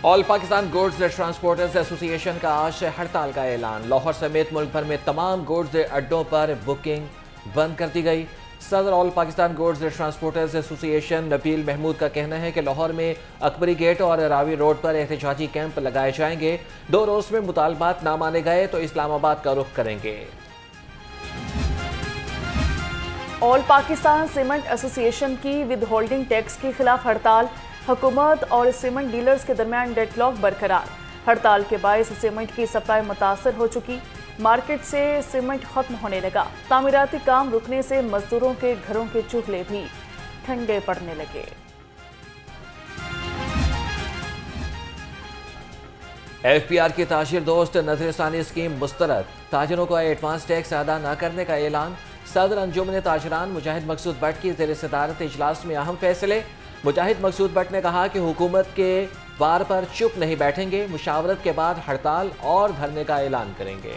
All Pakistan goods transporters association का आज हड़ताल का ऐलान। लाहौर समेत मुल्क भर में तमाम गुड्स अड्डों पर बुकिंग बंद कर दी गई। सदर all Pakistan goods transporters association Nabeel Mahmood का कहना है कि लाहौर में अकबरी गेट और रावी रोड पर एहतजाजी कैंप लगाए जाएंगे। 2 रोज़ में मुतालबात ना माने गए तो इस्लामाबाद का रुख करेंगे। ऑल पाकिस्तान सीमेंट एसोसिएशन की विद होल्डिंग टैक्स के खिलाफ हड़ताल। हुकूमत और सीमेंट डीलर्स के दरमियान डेडलॉक बरकरार। हड़ताल के बायस सीमेंट की सप्लाई मुतासर हो चुकी। मार्केट से सीमेंट खत्म होने लगा। तामीराती काम रुकने से मजदूरों के घरों के चूल्हे भी ठंडे पड़ने लगे। FPR की ताजिर दोस्त नजरसानी स्कीम मुस्तरद। ताजिरों को एडवांस टैक्स अदा न करने का ऐलान। सदर अंजुमन ताजरान मुजाहिद मकसूद भट्ट की ज़ेर सदारत इजलास में अहम फैसले। मुजाहिद मकसूद भट्ट ने कहा कि हुकूमत के वार पर चुप नहीं बैठेंगे। मुशावरत के बाद हड़ताल और धरने का ऐलान करेंगे।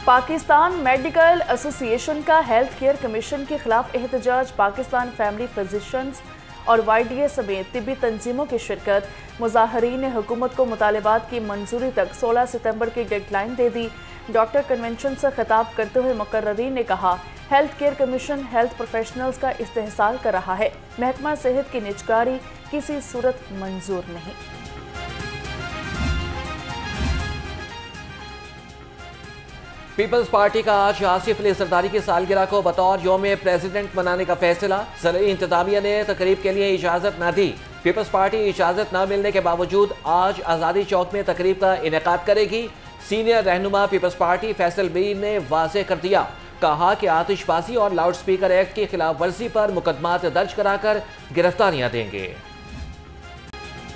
पाकिस्तान मेडिकल एसोसिएशन का हेल्थ केयर कमीशन के खिलाफ एहतजाज। पाकिस्तान फैमिली फिजिशियंस और YDA समेत तिब्बी तंजीमों की शिरकत। मुजाहरीन ने हुकूमत को मुतालबात की मंजूरी तक 16 सितंबर की डेडलाइन दे दी। डॉक्टर कन्वेंशन से खिताब करते हुए मुकर्ररीन ने कहा, health care commission health professionals का इस्तेहसाल कर रहा है। महकमा सेहत की निजकारी किसी सूरत मंजूर नहीं। पीपल्स पार्टी का आज आसिफ अली जरदारी की सालगिरह को बतौर यौम प्रेसिडेंट मनाने का फैसला। ज़रूरी इंतजामिया ने तकरीब के लिए इजाज़त न दी। पीपल्स पार्टी इजाज़त न मिलने के बावजूद आज आज़ादी चौक में तकरीब का इनेकाद करेगी। सीनियर रहनुमा पीपल्स पार्टी फैसल मीर ने वाज़ेह कर दिया। कहा कि आतिशबाजी और लाउड स्पीकर एक्ट की खिलाफ वर्जी पर मुकदमात दर्ज कराकर गिरफ्तारियां देंगे।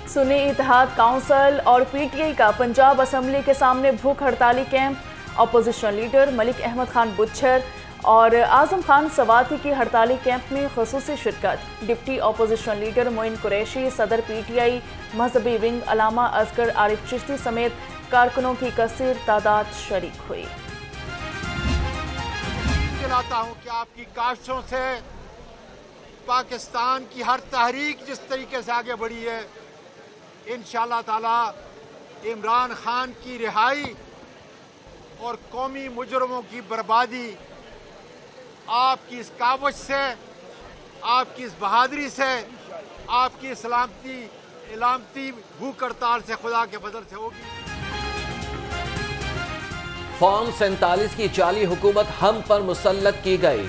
सुन्नी इत्तेहाद काउंसिल और PTI का पंजाब असम्बली के सामने भूख हड़ताली camp. Opposition leader Malik Ahmad Khan Bhachar और आजम खान सवाती की हड़ताली कैंप में खसूसी शिरकत। Deputy opposition leader Moin Qureshi, सदर PTI मजहबी विंग अलामा असगर आरिफ चिश्ती समेत कारकुनों की कसीर तादाद शरीक हुई। दिलाता हूं कि आपकी काविशों से पाकिस्तान की हर तहरीक जिस तरीके से आगे बढ़ी है, इंशाअल्लाह ताला इमरान खान की रिहाई और कौमी मुजरमों की बर्बादी आपकी इस कावश से, आपकी इस बहादुरी से, आपकी इलामती भूख हड़ताल से खुदा के बदल से होगी। फॉर्म 47 की जाली हुकूमत हम पर मुसल्लत की गई।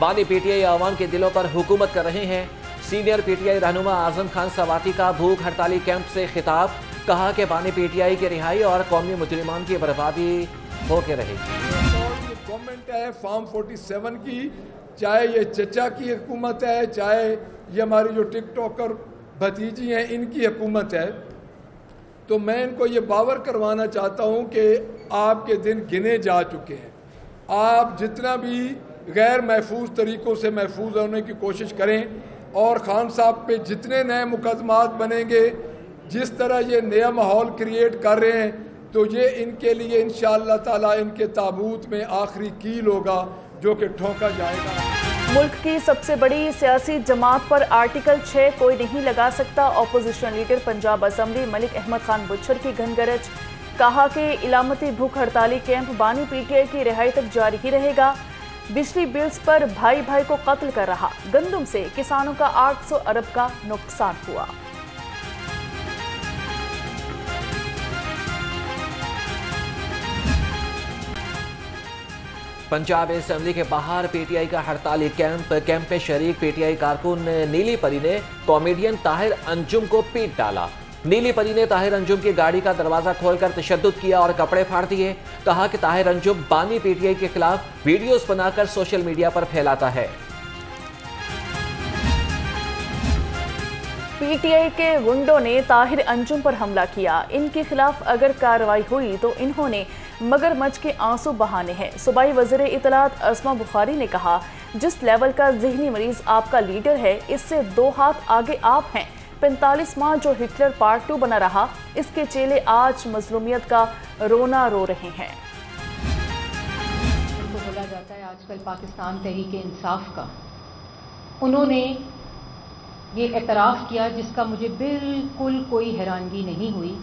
बानी PTI आवाम के दिलों पर हुकूमत कर रहे हैं। सीनियर PTI रहनुमा आजम खान सवाती का भूख हड़ताली कैंप से खिताब। कहा कि बानी PTI की रिहाई और कौमी मुजरिमान की बर्बादी होके रहेगी। गवर्नमेंट है फॉर्म 47 की, चाहे ये चचा की हुकूमत है, चाहे ये हमारी जो टिकटॉकर भतीजी हैं इनकी हुकूमत है, तो मैं इनको ये बावर करवाना चाहता हूँ कि आपके दिन गिने जा चुके हैं। आप जितना भी गैर महफूज तरीक़ों से महफूज होने की कोशिश करें और खान साहब पे जितने नए मुकदमात बनेंगे, जिस तरह ये नया माहौल क्रिएट कर रहे हैं, तो ये इनके लिए इंशाअल्लाह ताला इनके ताबूत में आखिरी कील होगा जो कि ठोका जाएगा। मुल्क की सबसे बड़ी सियासी जमात पर आर्टिकल 6 कोई नहीं लगा सकता। Opposition leader Punjab assembly Malik Ahmad Khan Bhachar की घनगरज। कहा कि इलामती भूख हड़ताली कैंप बानी PTI की रिहाई तक जारी ही रहेगा। बिजली बिल्स पर भाई भाई को कत्ल कर रहा। गंदम से किसानों का 800 अरब का नुकसान हुआ। पंजाब असम्बली के बाहर PTI का हड़ताली कैंप में शरीक PTI कारकुन नीली परी ने कॉमेडियन ताहिर अंजुम को पीट डाला। नीली परी ने ताहिर अंजुम की गाड़ी का दरवाजा खोलकर तशद्दुद किया और कपड़े फाड़ दिए। कहा कि ताहिर अंजुम बानी PTI के खिलाफ वीडियोस बनाकर सोशल मीडिया पर फैलाता है। PTI के गुंडों ने ताहिर अंजुम पर हमला किया। इनके खिलाफ अगर कार्रवाई हुई तो इन्होंने मगरमच्छ के आंसू बहाने हैं। सूबाई वज़ीर इत्तलात अस्मा बुखारी ने कहा, जिस लेवल का जहनी मरीज आपका लीडर है, इससे 2 हाथ आगे आप हैं। 45 माह जो हिटलर पार्ट 2 बना रहा, इसके चेले आज मजलूमियत का रोना रो रहे हैं। उनको बोला जाता है आजकल पाकिस्तान तहरीक इंसाफ का। उन्होंने ये एतराफ़ किया जिसका मुझे बिल्कुल कोई हैरानगी नहीं हुई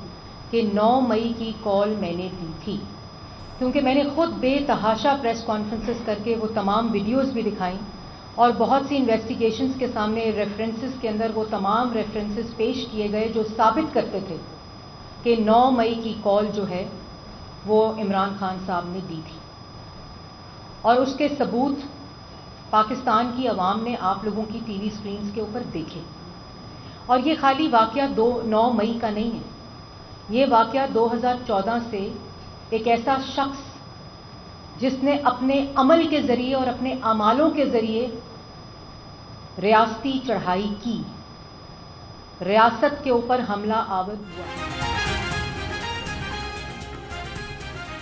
कि 9 मई की कॉल मैंने दी थी, क्योंकि मैंने ख़ुद बेतहाशा प्रेस कॉन्फ्रेंसेस करके वो तमाम वीडियोस भी दिखाई और बहुत सी इन्वेस्टिगेशंस के सामने रेफरेंसेस के अंदर वो तमाम रेफरेंसेस पेश किए गए जो साबित करते थे कि 9 मई की कॉल जो है वो इमरान खान साहब ने दी थी। और उसके सबूत पाकिस्तान की आवाम ने आप लोगों की टीवी स्क्रीन्स के ऊपर देखे। और ये खाली वाक़या 9 मई का नहीं है, ये वाक़या 2014 से एक ऐसा शख्स जिसने अपने अमल के ज़रिए और अपने अमालों के ज़रिए रियासती चढ़ाई की, रियासत के ऊपर हमला आवर हुआ।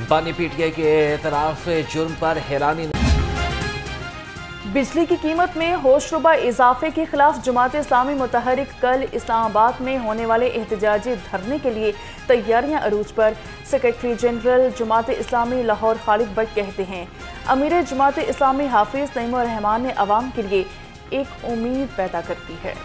बानी पीटीआई के एतराफ़ जुर्म पर हैरानी। बिजली की कीमत में होशरुबा इजाफे के खिलाफ जमात इस्लामी मुतहरिक कल इस्लामाबाद में होने वाले एहतजाजी धरने के लिए तैयारियां अरूज पर। सेक्रेटरी जनरल जमात इस्लामी लाहौर खालिद भट्ट कहते हैं, अमीर जमात इस्लामी हाफिज नईमुर रहमान ने अवाम के लिए एक उम्मीद पैदा करती है।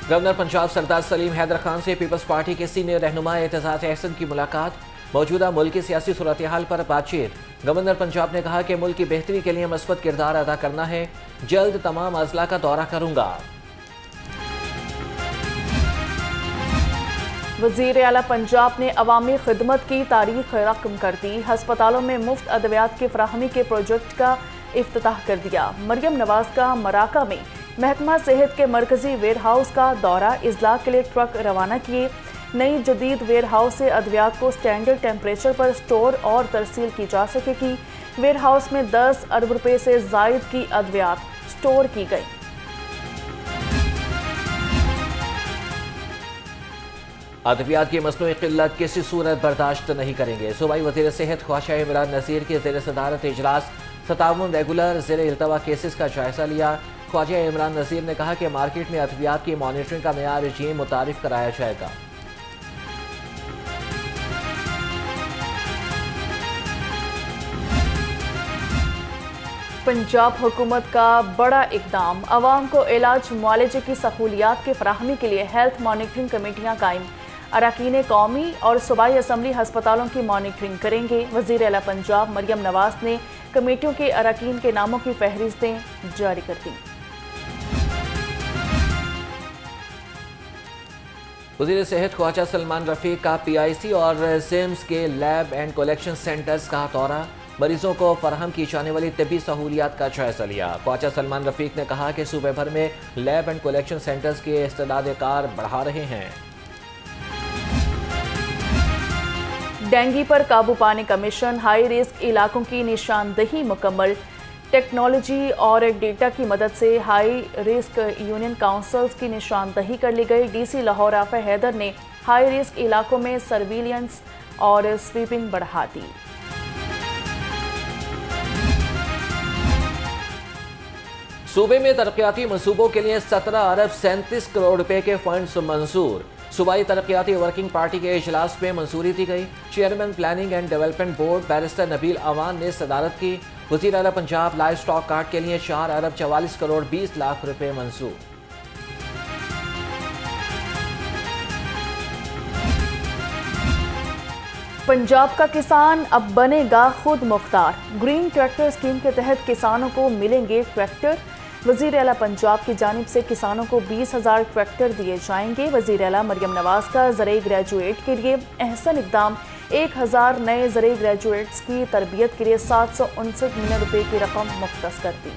गवर्नर पंजाब सरदार सलीम हैदर खान से पीपल्स पार्टी के सीनियर रहनुमा एतजाज अहसन की मुलाकात। मौजूदा मुल्क की सियासी सूरत हाल पर बातचीत। गवर्नर पंजाब ने कहा कि मुल्क की बेहतरी के लिए मस्बत किरदार अदा करना है, जल्द तमाम अजला का दौरा करूंगा। वज़ीर आला पंजाब ने अवामी खिदमत की तारीख रकम कर दी। हस्पतालों में मुफ्त अद्वियात की फराहमी के प्रोजेक्ट का इफ्तिताह कर दिया। मरियम नवाज का मराका में महकमा सेहत के मरकजी वेयर हाउस का दौरा, इजला के लिए ट्रक रवाना किए। नई जदीद वेयर हाउस से अद्वियात को स्टैंडर्ड टेम्परेचर पर स्टोर और तरसील की जा सकेगी। वेयर हाउस में 10 अरब रुपए से जायद की अद्वियात स्टोर की गई। अद्वियात की मसनूई किल्लत किसी सूरत बर्दाश्त नहीं करेंगे। सूबाई वज़ीर सेहत ख्वाजा इमरान नज़ीर की ज़ेर सदारत इजलास 57 रेगुलर ज़ेर इल्तवा केसेस का जायजा लिया। ख्वाजा इमरान नज़ीर ने कहा कि मार्केट में अद्वियात की मॉनिटरिंग का नया रजीम मुतारिफ कराया जाएगा। पंजाब हुकूमत का बड़ा इकदाम, अवाम को इलाज मुआलजे की सहूलियात की फराहमी के लिए हेल्थ मॉनिटरिंग कमेटियाँ कायम। अरकान कौमी और सूबाई असम्बली हस्पतालों की मॉनिटरिंग करेंगे। वज़ीर आला पंजाब मरियम नवाज ने कमेटियों के अरकान के नामों की फहरिस्तें जारी कर दी। वज़ीर सेहत ख्वाजा सलमान रफ़ीक का PIC और सिम्स के लैब एंड कलेक्शन सेंटर्स का दौरा। मरीजों को फराहम की जाने वाली तबी सहूलियात का जायजा लिया। ख्वाजा सलमान रफ़ीक ने कहा कि सूबे भर में लैब एंड कलेक्शन सेंटर्स के इस्तेदाद कार बढ़ा रहे हैं। डेंगू पर काबू पाने का मिशन, हाई रिस्क इलाकों की निशानदही मुकम्मल। टेक्नोलॉजी और डेटा की मदद से हाई रिस्क यूनियन काउंसिल्स की निशानदही कर ली गई। DC लाहौर आफा हैदर ने हाई रिस्क इलाकों में सर्विलियंस और स्वीपिंग बढ़ा दी। सूबे में तरक्याती मनसूबों के लिए 17 अरब 37 करोड़ रुपए के फंड्स मंजूर। सूबाई तरक्याती वर्किंग पार्टी के इजलास में मंजूरी दी गई। Chairman planning and development board barrister Nabeel Awan ने सदारत की। वज़ीर आला पंजाब लाइव स्टॉक कार्ड के लिए 4 अरब 44 करोड़ 20 लाख रुपए मंजूर। पंजाब का किसान अब बनेगा खुद मुख्तार। ग्रीन ट्रैक्टर स्कीम के तहत किसानों को मिलेंगे ट्रैक्टर। वज़ीर आला पंजाब की जानिब से किसानों को 20,000 ट्रैक्टर दिए जाएंगे। वज़ीर आला मरियम नवाज का ज़राई ग्रेजुएट के लिए अहसन इक़दाम, 1000 नए ज़राई ग्रेजुएट्स की तरबियत के लिए 759 मिलियन रुपए की रकम मुख्तस कर दी।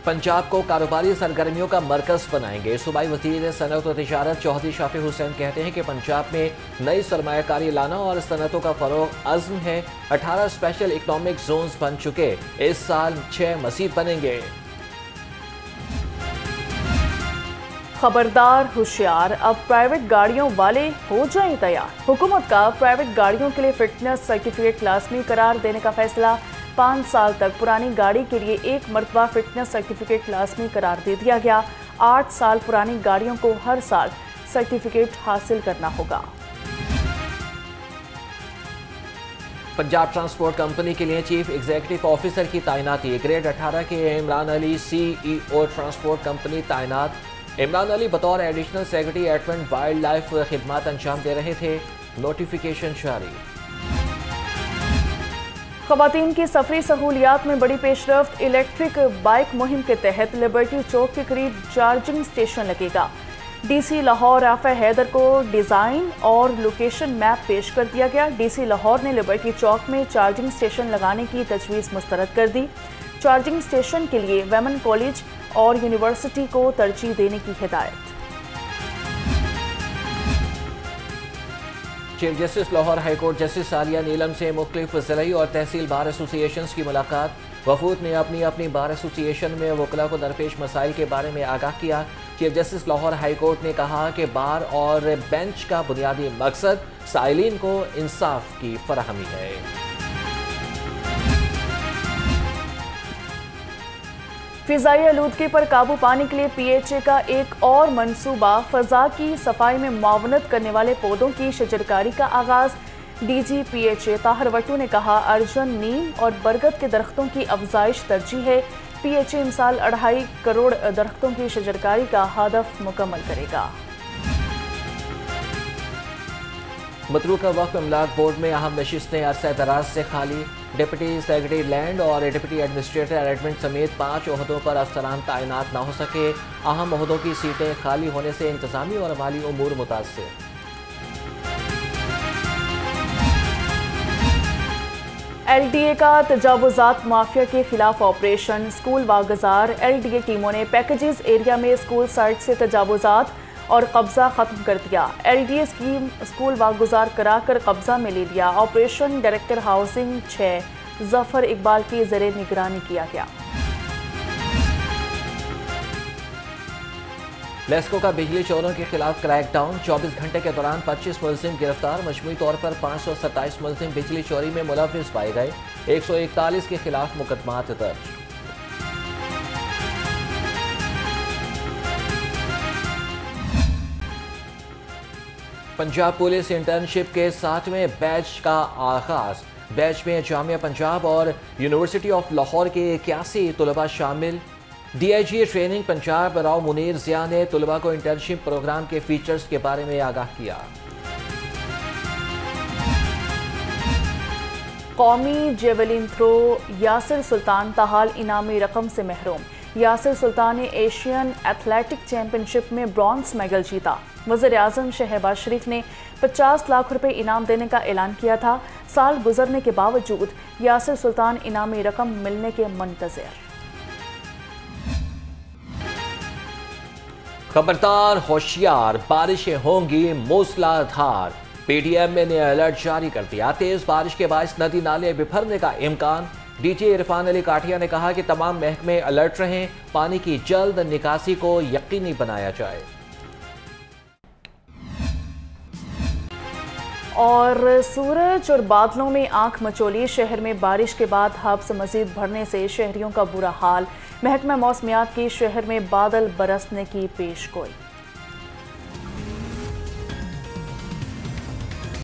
पंजाब को कारोबारी सरगर्मियों का मरकज बनाएंगे। सूबाई वज़ीर सनअत व तिजारत चौधरी शाफी हुसैन कहते हैं कि पंजाब में नई सरमायाकारी लाना और सनअतों का फरोग अज़्म है। 18 स्पेशल इकनॉमिक जोन्स बन चुके, इस साल 6 मज़ीद बनेंगे। खबरदार होशियार, अब प्राइवेट गाड़ियों वाले हो जाएं तैयार। हुकूमत का प्राइवेट गाड़ियों के लिए फिटनेस सर्टिफिकेट लाजमी करार देने का फैसला। 5 साल तक पुरानी गाड़ी के लिए एक मरतबा फिटनेस सर्टिफिकेट लाजमी करार दे दिया गया। 8 साल पुरानी गाड़ियों को हर साल सर्टिफिकेट हासिल करना होगा। पंजाब ट्रांसपोर्ट कंपनी के लिए चीफ एग्जीक्यूटिव ऑफिसर की तैनाती। ग्रेड 18 के Imran Ali CEO transport company तैनात। इमरान अली बतौर additional secretary advent wild life खिदमत अंजाम दे रहे थे। नोटिफिकेशन जारी। ख़वातीन की सफरी सहूलियात में बड़ी पेशरफ्त। इलेक्ट्रिक बाइक मुहिम के तहत लिबर्टी चौक के करीब चार्जिंग स्टेशन लगेगा। DC लाहौर राफा हैदर को डिज़ाइन और लोकेशन मैप पेश कर दिया गया। DC लाहौर ने लिबर्टी चौक में चार्जिंग स्टेशन लगाने की तजवीज़ मुस्तरद कर दी। चार्जिंग स्टेशन के लिए वेमन कॉलेज और यूनिवर्सिटी को तरजीह देने की हिदायत। Chief justice Lahore high court justice Aalia Neelam से मुख्तलिफ ज़िली और तहसील बार एसोसिएशन की मुलाकात। वफूद ने अपनी अपनी बार एसोसिएशन में वकला को दरपेश मसाइल के बारे में आगाह किया। चीफ जस्टिस लाहौर हाईकोर्ट ने कहा कि बार और बेंच का बुनियादी मकसद साइलिन को इंसाफ की फराहमी है। फिजाई आलूदगी पर काबू पाने के लिए PHA का एक और मंसूबा। फ़ज़ा की सफाई में मुआवनत करने वाले पौधों की शजरकारी का आगाज़। DG PHA ताहिर वट्टू ने कहा, अर्जुन, नीम और बरगद के दरख्तों की अफजाइश तरजीह है। PHA इस साल 2.5 करोड़ दरख्तों की शजरकारी का हदफ मुकम्मल करेगा। मतरूका वक्फ अमलाक बोर्ड में अहम नशिस्तें अरसा दराज से खाली। डिप्टी सेक्रेटरी लैंड और डिप्टी एडमिनिस्ट्रेटर एडमिट समेत 5 ओहदों पर अफसरान तैनात न हो सके। अहम ओहदों की सीटें खाली होने से इंतजामी और माली उमूर मुतासिर। LDA का तजावुजात माफिया के खिलाफ ऑपरेशन। स्कूल वागजार LDA टीमों ने पैकेजेस एरिया में स्कूल साइट से तजावुजात और कब्जा खत्म कर दिया। LDA स्कीम स्कूल वागुजार कराकर कब्जा में ले लिया। Operation director housing 6 Zafar Iqbal की ज़ेरे निगरानी किया गया। लेस्को का बिजली चोरों के खिलाफ क्रैकडाउन। 24 घंटे के दौरान 25 मुलजिम गिरफ्तार। मजमूई तौर पर 527 मुलजिम बिजली चोरी में मुलव्विस पाए गए। 141 के खिलाफ मुकदमात दर्ज। पंजाब पुलिस इंटर्नशिप के 7वें बैच का आगाज। बैच में जामिया पंजाब और यूनिवर्सिटी ऑफ लाहौर के 81 तलबा शामिल। DIG ट्रेनिंग पंजाब राव मुनीर जिया ने तलबा को इंटर्नशिप प्रोग्राम के फीचर्स के बारे में आगाह किया। कौमी जेवलिन थ्रो यासिर सुल्तान ताहाल इनामी रकम से महरूम। यासिर सुल्तान ने एशियन एथलेटिक चैंपियनशिप में ब्रॉन्ज मेडल जीता। वज़ीर आज़म शहबाज शरीफ ने 50 लाख रुपए इनाम देने का ऐलान किया था। साल गुजरने के बावजूद यासिर सुल्तान इनामी रकम मिलने के मुंतज़िर। खबरदार, होशियार, बारिशें होंगी मूसलाधार। PDM ने अलर्ट जारी कर दिया। तेज बारिश के बायस नदी नाले बिफरने का इम्कान। DG इरफान अली काठिया ने कहा कि तमाम महकमे अलर्ट रहें, पानी की जल्द निकासी को यकीनी बनाया जाए। और सूरज और बादलों में आंख मचोली। शहर में बारिश के बाद हब्स मजीद भरने से शहरियों का बुरा हाल। महकमा मौसमियात की शहर में बादल बरसने की पेशगोई।